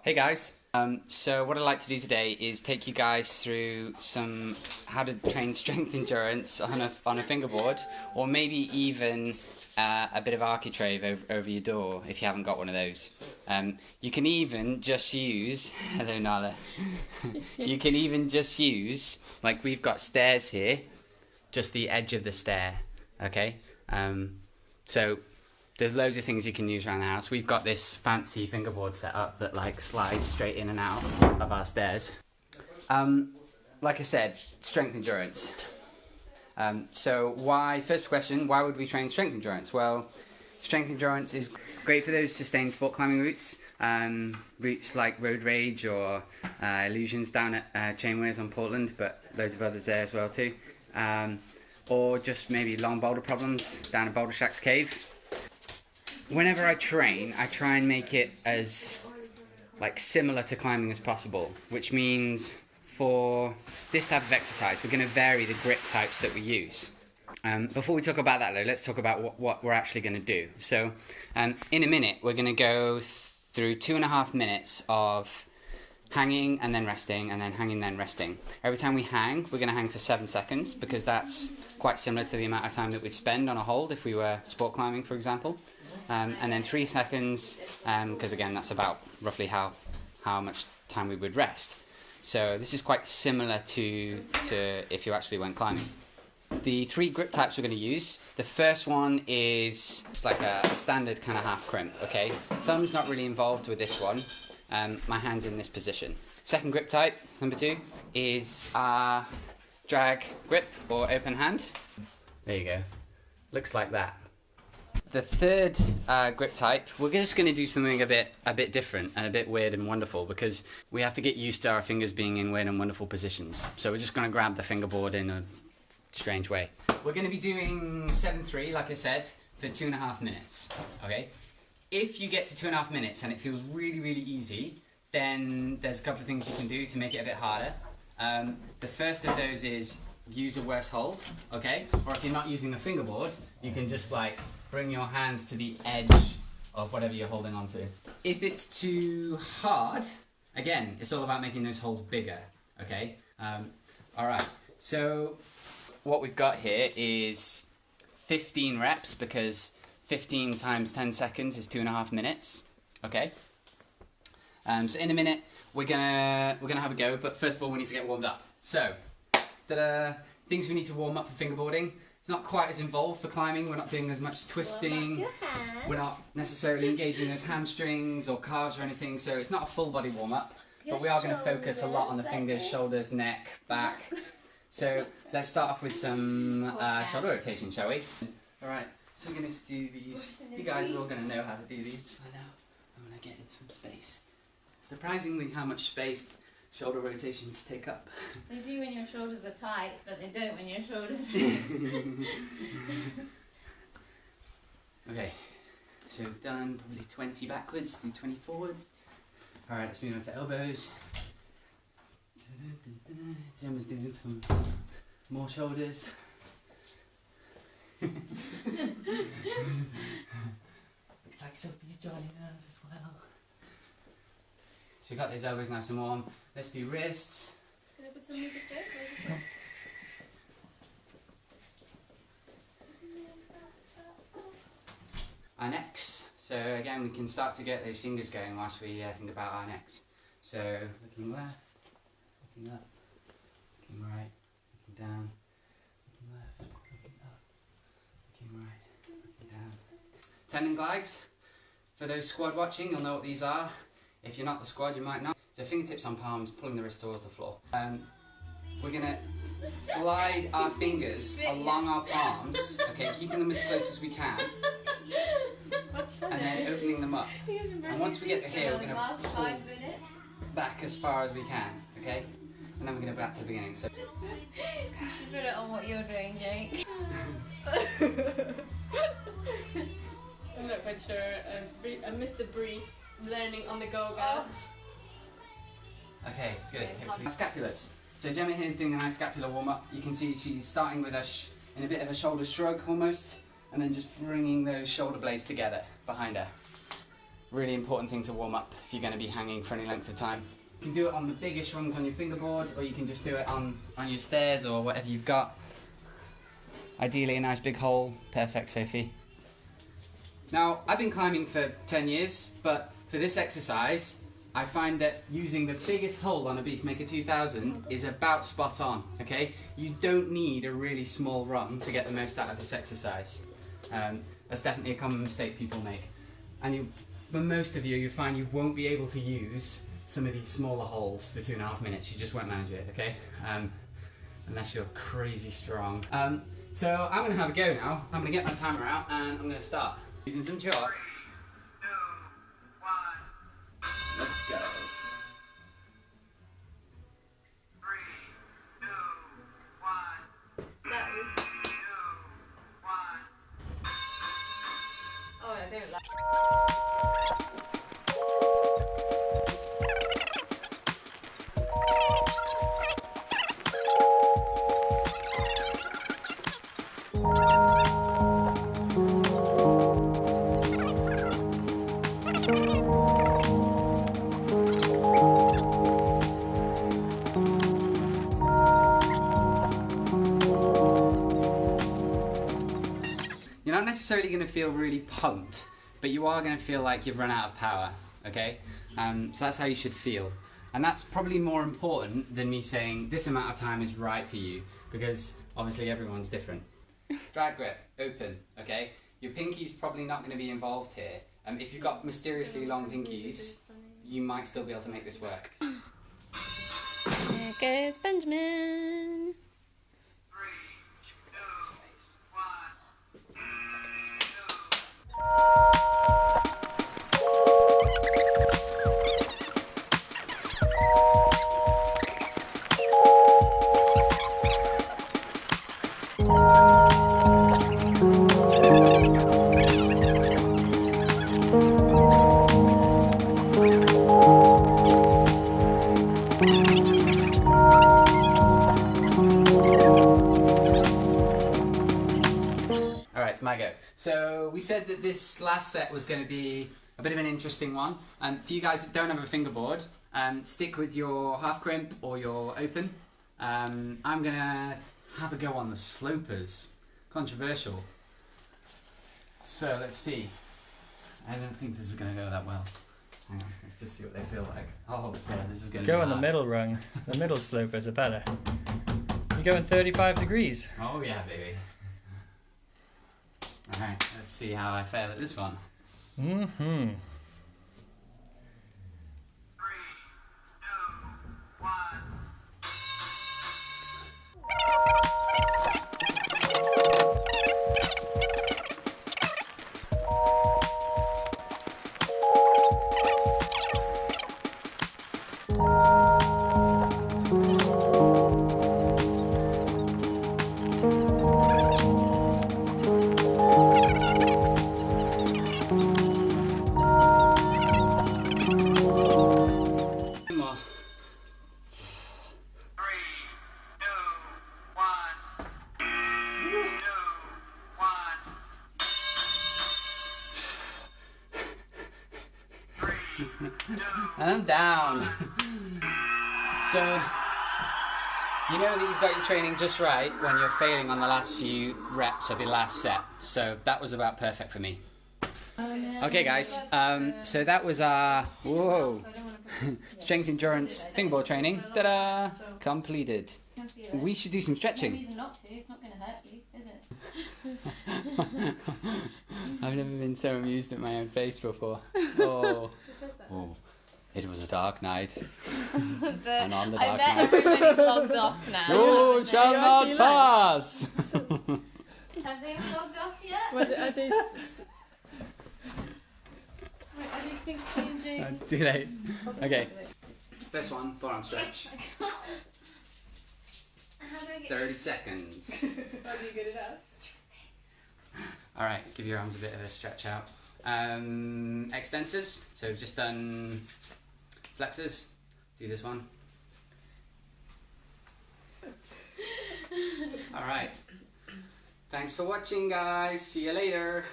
Hey guys, so what I'd like to do today is take you guys through how to train strength endurance on a fingerboard, or maybe even a bit of architrave over your door if you haven't got one of those. You can even just use, hello Nala, you can even just use, like we've got stairs here, just the edge of the stair, okay? So there's loads of things you can use around the house. We've got this fancy fingerboard set up that like slides straight in and out of our stairs. Like I said, strength endurance. So first question, why would we train strength endurance? Well, strength endurance is great for those sustained sport climbing routes. Routes like Road Rage or Illusions down at Chainways on Portland, but loads of others there as well too. Or just maybe long boulder problems down at Boulder Shack's cave. Whenever I train, I try and make it as similar to climbing as possible, which means for this type of exercise, we're going to vary the grip types that we use. Before we talk about that though, let's talk about what we're actually going to do. So in a minute, we're going to go through 2.5 minutes of hanging and then resting, and then hanging then resting. Every time we hang, we're going to hang for 7 seconds, because that's quite similar to the amount of time that we'd spend on a hold if we were sport climbing, for example. And then 3 seconds, because again, that's about roughly how much time we would rest. So this is quite similar to if you actually went climbing. The 3 grip types we're going to use, the first one is like a standard kind of half crimp, okay? Thumb's not really involved with this one. My hand's in this position. Second grip type, number 2, is drag grip or open hand. There you go. Looks like that. The third grip type, we're just going to do something a bit different and a bit weird and wonderful, because we have to get used to our fingers being in weird and wonderful positions. So we're just going to grab the fingerboard in a strange way. We're going to be doing 7-3, like I said, for 2.5 minutes. Okay. If you get to 2.5 minutes and it feels really, really easy, then there's a couple of things you can do to make it a bit harder. The first of those is use a worse hold, okay? Or if you're not using a fingerboard, you can just bring your hands to the edge of whatever you're holding on to. If it's too hard, again, it's all about making those holds bigger, okay? Alright, so what we've got here is 15 reps, because 15 times 10 seconds is 2.5 minutes, okay? So in a minute, we're gonna have a go, but first of all, we need to get warmed up. So, things we need to warm up for fingerboarding. It's not quite as involved for climbing. We're not doing as much twisting. We're not necessarily engaging those hamstrings or calves or anything, so it's not a full body warm up. But we are going to focus a lot on the fingers, shoulders, neck, back. So let's start off with some shoulder rotation, shall we? Alright, so we're going to do these. You guys are all going to know how to do these. I know. I'm going to get in some space. Surprisingly how much space shoulder rotations take up. They do when your shoulders are tight, but they don't when your shoulders are loose. Okay, so we've done probably 20 backwards, do 20 forwards. Alright, let's move on to elbows. Gemma's doing some more shoulders. Looks like Sophie's joining us as well. So we've got those elbows nice and warm. Let's do wrists. Can I put some music there? Our necks. So again, we can start to get those fingers going whilst we think about our necks. So looking left, looking up, looking right, looking down, looking left, looking up, looking right, looking down. Tendon glides. For those squad watching, you'll know what these are. If you're not the squad, you might not. So fingertips on palms, pulling the wrist towards the floor. We're going to glide our fingers along our palms, okay, keeping them as close as we can, and then opening them up. And once we get to here, we're going to pull back as far as we can, okay? And then we're going to go back to the beginning. So. Put it on what you're doing, Jake. Look, but you're a Mr. Brief, learning on the go, guys. Okay, good. Hopefully. Scapulars. So Gemma here is doing a nice scapular warm-up. You can see she's starting with in a bit of a shoulder shrug almost, and then just bringing those shoulder blades together behind her. really important thing to warm up if you're going to be hanging for any length of time. You can do it on the biggest rungs on your fingerboard, or you can just do it on your stairs or whatever you've got. Ideally a nice big hole. Perfect, Sophie. Now, I've been climbing for 10 years, but for this exercise, I find that using the biggest hole on a Beastmaker 2000 is about spot on, okay? You don't need a really small rung to get the most out of this exercise. That's definitely a common mistake people make. And for most of you, you find you won't be able to use some of these smaller holes for 2.5 minutes. You just won't manage it, okay? Unless you're crazy strong. So I'm gonna have a go now. I'm gonna get my timer out and I'm gonna start. Using some chalk. 3, 2, 1. Let's go. 3, 2, 1. That was. 2, 1. Oh, I don't like. You're not necessarily going to feel really pumped, but you are going to feel like you've run out of power, okay? So that's how you should feel. And that's probably more important than me saying this amount of time is right for you, because obviously everyone's different. Drag grip, open, okay? Your pinky's probably not going to be involved here. If you've got mysteriously long pinkies, you might still be able to make this work. There goes Benjamin. Alright, it's my go. So we said that this last set was going to be a bit of an interesting one. For you guys that don't have a fingerboard, stick with your half crimp or your open. I'm going to have a go on the slopers. Controversial. So let's see. I don't think this is going to go that well. Hang on, let's just see what they feel like. Oh yeah, this is going to Go be on the hard. middle rung. The middle slopers are better. You're going 35 degrees. Oh yeah, baby. Alright, let's see how I fail at this one. Mm-hmm. 3, 2, 1. More. 3, 2, 1. 2, 1. 3, 2. And I'm down. So, you know that you've got your training just right when you're failing on the last few reps of your last set. So that was about perfect for me. Okay guys, so that was our strength endurance fingerboard training. Ta-da! Completed. We should do some No stretching. reason not to. It's not going to hurt you, is it? I've never been so amused at my own face before. Oh, oh. It was a dark night. And on the I dark bet night. everybody's logged off now. You shall not pass! Have they logged off yet? What, are these? Wait, are these things changing? It's too late. Okay. This one, forearm stretch. How do I get 30 seconds. How do you get it out? Alright, give your arms a bit of a stretch out. Extensors. So we've just done flexors. Do this one. Alright. Thanks for watching, guys. See you later.